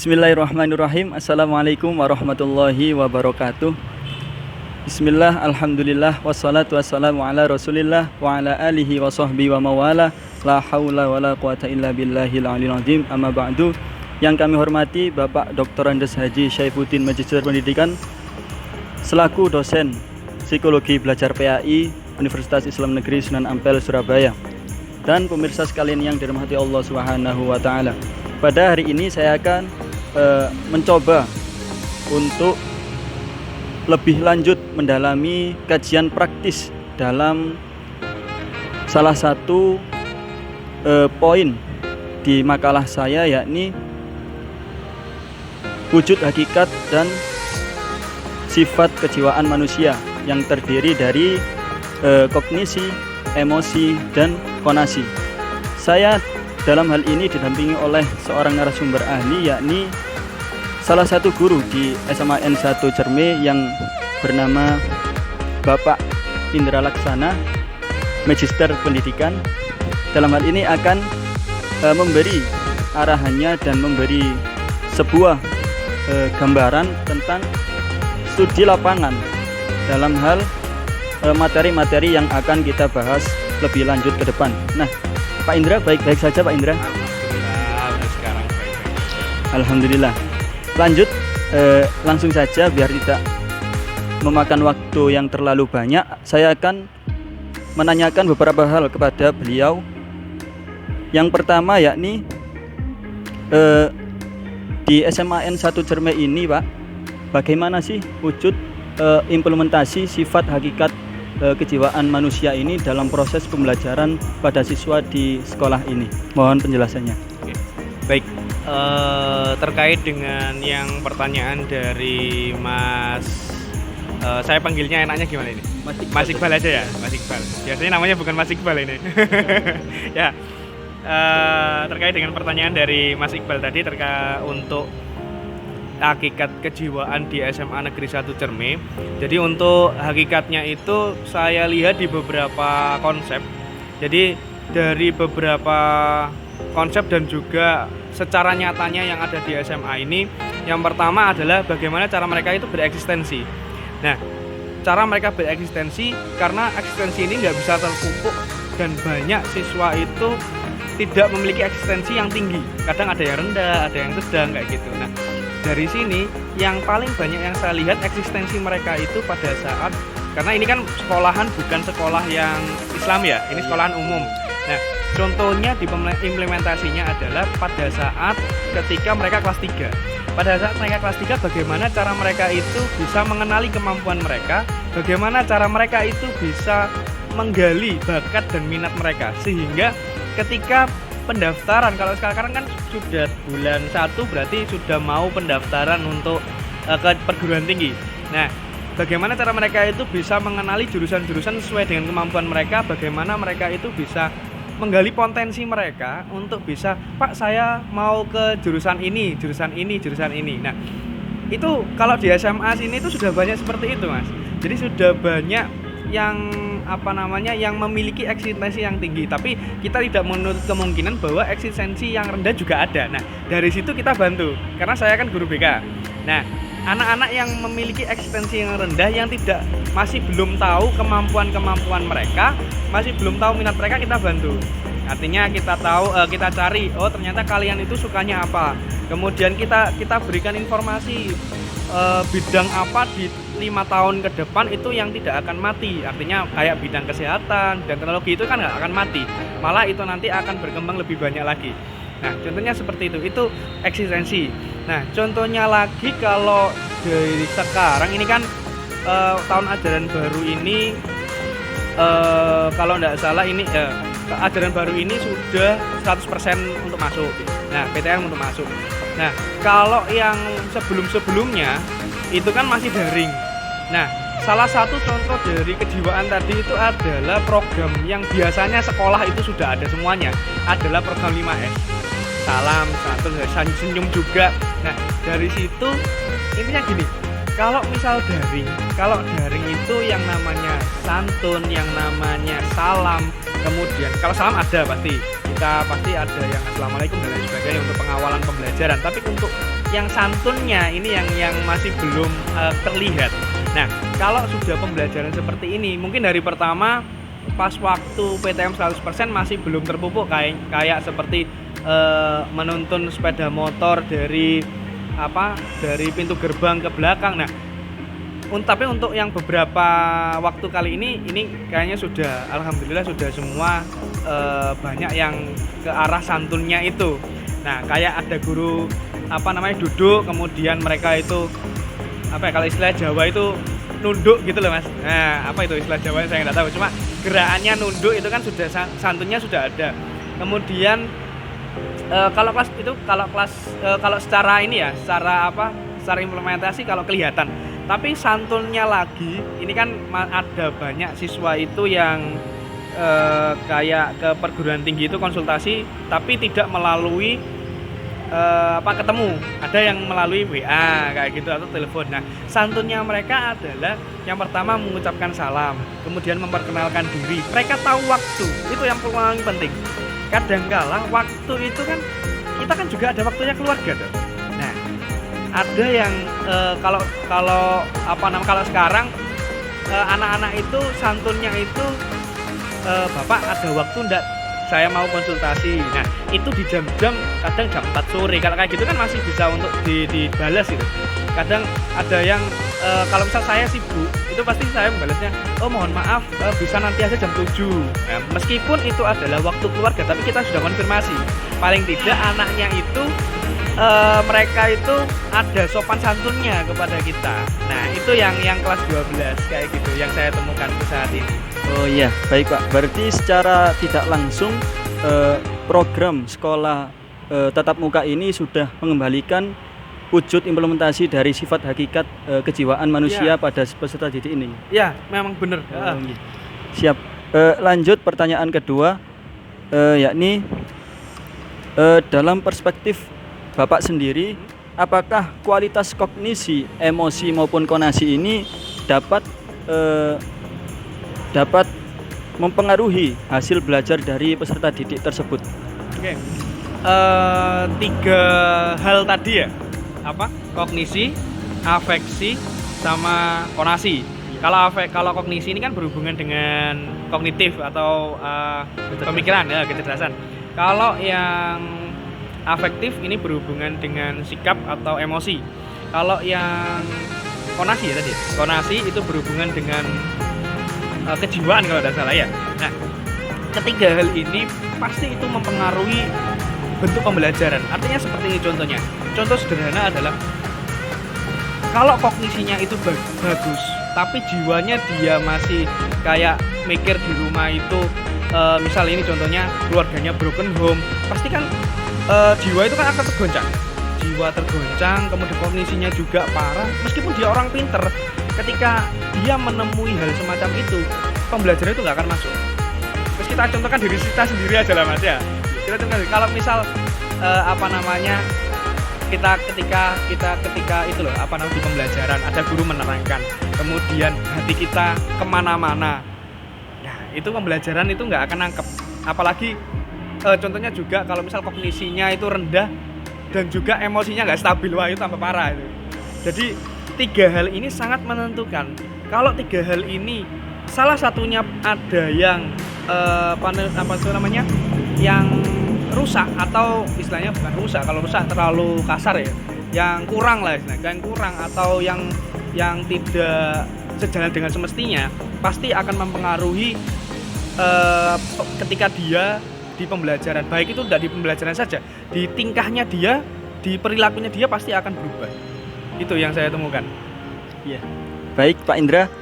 Bismillahirrahmanirrahim. Assalamualaikum warahmatullahi wabarakatuh. Bismillah, alhamdulillah, wassalatu wassalamu ala rasulillah wa ala alihi wa sahbihi wa mawala. La hawla wa la quwata illa billahil aliyil azim. Amma ba'du. Yang kami hormati Bapak Dr. Andes Haji Syaifuddin Magister Pendidikan selaku dosen Psikologi Belajar PAI Universitas Islam Negeri Sunan Ampel Surabaya. Dan pemirsa sekalian yang dirahmati Allah Subhanahu wa taala. Pada hari ini saya akan mencoba untuk lebih lanjut mendalami kajian praktis dalam salah satu poin di makalah saya, yakni wujud hakikat dan sifat kejiwaan manusia yang terdiri dari kognisi, emosi, dan konasi. Saya dalam hal ini didampingi oleh seorang narasumber ahli, yakni salah satu guru di SMAN 1 Cerme yang bernama Bapak Indra Laksana, Magister Pendidikan. Dalam hal ini akan memberi arahannya dan memberi sebuah gambaran tentang studi lapangan dalam hal materi-materi yang akan kita bahas lebih lanjut ke depan. Nah, Pak Indra, baik-baik saja Pak Indra? Alhamdulillah, sekarang baik-baik. Alhamdulillah. Lanjut, langsung saja biar tidak memakan waktu yang terlalu banyak. Saya akan menanyakan beberapa hal kepada beliau. Yang pertama yakni di SMAN 1 Cerme ini Pak, bagaimana sih wujud implementasi sifat hakikat kejiwaan manusia ini dalam proses pembelajaran pada siswa di sekolah ini? Mohon penjelasannya. Oke. Baik, terkait dengan yang pertanyaan dari Mas, saya panggilnya enaknya gimana ini? Mas Iqbal aja ya, Mas Iqbal. Biasanya namanya bukan Mas Iqbal ini. Ya, terkait dengan pertanyaan dari Mas Iqbal tadi untuk hakikat kejiwaan di SMA Negeri 1 Cerme. Jadi untuk hakikatnya itu saya lihat di beberapa konsep. Jadi dari beberapa konsep dan juga secara nyatanya yang ada di SMA ini, yang pertama adalah bagaimana cara mereka itu bereksistensi. Nah, cara mereka bereksistensi, karena eksistensi ini nggak bisa terpupuk dan banyak siswa itu tidak memiliki eksistensi yang tinggi. Kadang ada yang rendah, ada yang sedang kayak gitu. Nah, dari sini yang paling banyak yang saya lihat eksistensi mereka itu pada saat, karena ini kan sekolahan bukan sekolah yang Islam ya, ini sekolahan umum. Nah, contohnya di implementasinya adalah pada saat ketika mereka kelas 3. Pada saat mereka kelas 3, bagaimana cara mereka itu bisa mengenali kemampuan mereka, bagaimana cara mereka itu bisa menggali bakat dan minat mereka, sehingga ketika pendaftaran, kalau sekarang kan sudah bulan 1 berarti sudah mau pendaftaran untuk ke perguruan tinggi. Nah, bagaimana cara mereka itu bisa mengenali jurusan-jurusan sesuai dengan kemampuan mereka, bagaimana mereka itu bisa menggali potensi mereka untuk bisa, Pak, saya mau ke jurusan ini, jurusan ini, jurusan ini. Nah, itu kalau di SMA sini itu sudah banyak seperti itu, Mas. Jadi sudah banyak yang yang memiliki eksistensi yang tinggi, tapi kita tidak menutup kemungkinan bahwa eksistensi yang rendah juga ada. Nah, dari situ kita bantu, karena saya kan guru BK. Nah, anak-anak yang memiliki eksistensi yang rendah, yang masih belum tahu kemampuan mereka, masih belum tahu minat mereka, kita bantu. Artinya kita cari, oh ternyata kalian itu sukanya apa. Kemudian kita berikan informasi bidang apa di 5 tahun ke depan itu yang tidak akan mati. Artinya kayak bidang kesehatan dan teknologi itu kan nggak akan mati, malah itu nanti akan berkembang lebih banyak lagi. Nah, contohnya seperti itu eksistensi. Nah, contohnya lagi kalau dari sekarang ini kan tahun ajaran baru ini, kalau nggak salah ini ajaran baru ini sudah 100% untuk masuk. Nah, PTN untuk masuk. Nah, kalau yang sebelum-sebelumnya itu kan masih daring. Nah, salah satu contoh dari kejiwaan tadi itu adalah program yang biasanya sekolah itu sudah ada semuanya, adalah program 5S. Salam, satu, senyum juga. Nah, dari situ intinya gini, kalau daring itu yang namanya santun, yang namanya salam, kemudian kalau salam ada pasti ada yang assalamualaikum dan lain sebagainya untuk pengawalan pembelajaran. Tapi untuk yang santunnya ini yang masih belum terlihat. Nah, kalau sudah pembelajaran seperti ini, mungkin dari pertama pas waktu PTM 100% masih belum terpupuk kayak seperti menuntun sepeda motor dari pintu gerbang ke belakang. Nah, tapi untuk yang beberapa waktu kali ini kayaknya sudah, alhamdulillah sudah semua banyak yang ke arah santunnya itu. Nah, kayak ada guru duduk, kemudian mereka itu kalau istilah Jawa itu nunduk gitu loh Mas. Nah, apa itu istilah Jawa saya nggak tahu, cuma gerakannya nunduk itu kan sudah santunnya sudah ada. Kemudian kalau secara ini ya, secara implementasi kalau kelihatan. Tapi santunnya lagi, ini kan ada banyak siswa itu yang kayak ke perguruan tinggi itu konsultasi, tapi tidak melalui ketemu. Ada yang melalui WA kayak gitu atau telepon. Nah, santunnya mereka adalah yang pertama mengucapkan salam, kemudian memperkenalkan diri. Mereka tahu waktu, itu yang paling penting. Kadangkala waktu itu kan kita kan juga ada waktunya keluarga tuh. Nah, ada yang kalau sekarang anak-anak itu santunnya itu Bapak ada waktu enggak, saya mau konsultasi. Nah, itu di jam-jam kadang jam 4 sore. Kalau kayak gitu kan masih bisa untuk dibalas gitu. Kadang ada yang kalau misal saya sibuk, itu pasti saya membalasnya, oh mohon maaf, bisa nanti aja jam 7. Nah, meskipun itu adalah waktu keluarga, tapi kita sudah konfirmasi. Paling tidak anaknya itu mereka itu ada sopan santunnya kepada kita. Nah, itu yang kelas 12 kayak gitu yang saya temukan saat ini. Oh iya, baik Pak. Berarti secara tidak langsung program sekolah tatap muka ini sudah mengembalikan wujud implementasi dari sifat hakikat kejiwaan manusia pada peserta didik ini. Ya, memang benar. Siap. Lanjut pertanyaan kedua, yakni dalam perspektif Bapak sendiri, apakah kualitas kognisi, emosi maupun konasi ini dapat mempengaruhi hasil belajar dari peserta didik tersebut? Oke. 3 hal tadi ya. Kognisi, afeksi, sama konasi. Kalau kognisi ini kan berhubungan dengan kognitif atau pemikiran ya, kecerdasan. Kalau yang afektif ini berhubungan dengan sikap atau emosi. Kalau yang konasi ya tadi. Konasi itu berhubungan dengan kejiwaan kalau tidak salah ya. Nah, ketiga hal ini pasti itu mempengaruhi bentuk pembelajaran. Artinya seperti ini contohnya. Contoh sederhana adalah kalau kognisinya itu bagus, tapi jiwanya dia masih kayak mikir di rumah itu, misal ini contohnya keluarganya broken home, pasti kan jiwa itu kan akan tergoncang. Jiwa tergoncang, kemudian kognisinya juga parah. Meskipun dia orang pinter, ketika dia menemui hal semacam itu, pembelajaran itu nggak akan masuk. Terus kita contohkan diri kita sendiri aja lah Mas ya. Kita contohkan kalau misal kita ketika itu loh di pembelajaran ada guru menerangkan, kemudian hati kita kemana-mana. Nah, itu pembelajaran itu nggak akan nangkep. Apalagi contohnya juga kalau misal kognisinya itu rendah dan juga emosinya nggak stabil, wah itu tambah parah itu. Jadi 3 hal ini sangat menentukan. Kalau 3 hal ini salah satunya ada yang yang rusak, atau istilahnya bukan rusak, kalau rusak terlalu kasar ya, yang kurang lah istilahnya, yang kurang atau yang tidak sejalan dengan semestinya, pasti akan mempengaruhi ketika dia di pembelajaran. Baik itu tidak di pembelajaran saja, di tingkahnya dia, di perilakunya dia pasti akan berubah. Itu yang saya temukan. Ya. Baik Pak Indra,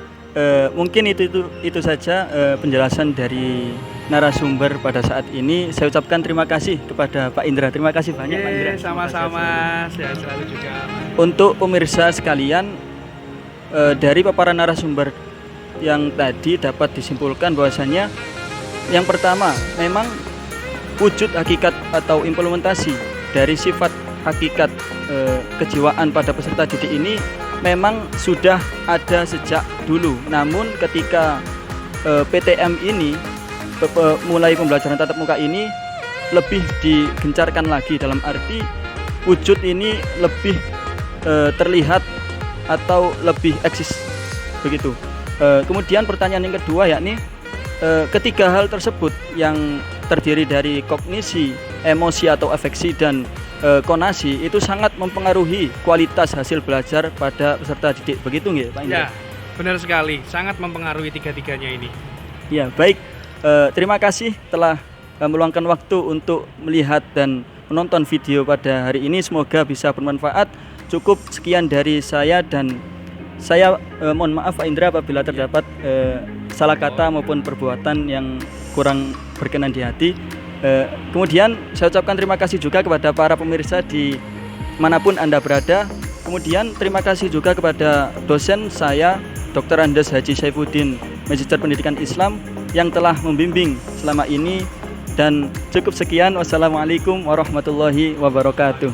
mungkin itu saja penjelasan dari narasumber pada saat ini. Saya ucapkan terima kasih kepada Pak Indra. Terima kasih banyak Pak Indra. Sama-sama, saya selalu juga. Untuk pemirsa sekalian, dari paparan narasumber yang tadi dapat disimpulkan bahwasanya yang pertama, memang wujud hakikat atau implementasi dari sifat hakikat kejiwaan pada peserta didik ini memang sudah ada sejak dulu. Namun ketika PTM ini mulai pembelajaran tatap muka ini lebih digencarkan lagi, dalam arti wujud ini lebih terlihat atau lebih eksis begitu. Kemudian pertanyaan yang kedua yakni ketiga hal tersebut yang terdiri dari kognisi, emosi atau afeksi dan konasi itu sangat mempengaruhi kualitas hasil belajar pada peserta didik. Begitu nggih, Pak Indra? Ya, benar sekali. Sangat mempengaruhi tiga-tiganya ini. Ya, baik. Terima kasih telah meluangkan waktu untuk melihat dan menonton video pada hari ini. Semoga bisa bermanfaat. Cukup sekian dari saya dan saya mohon maaf Pak Indra apabila terdapat salah kata maupun perbuatan yang kurang berkenan di hati. Kemudian saya ucapkan terima kasih juga kepada para pemirsa di manapun Anda berada. Kemudian terima kasih juga kepada dosen saya Dr. Andes Haji Saifuddin, Magister Pendidikan Islam yang telah membimbing selama ini. Dan cukup sekian, wassalamualaikum warahmatullahi wabarakatuh.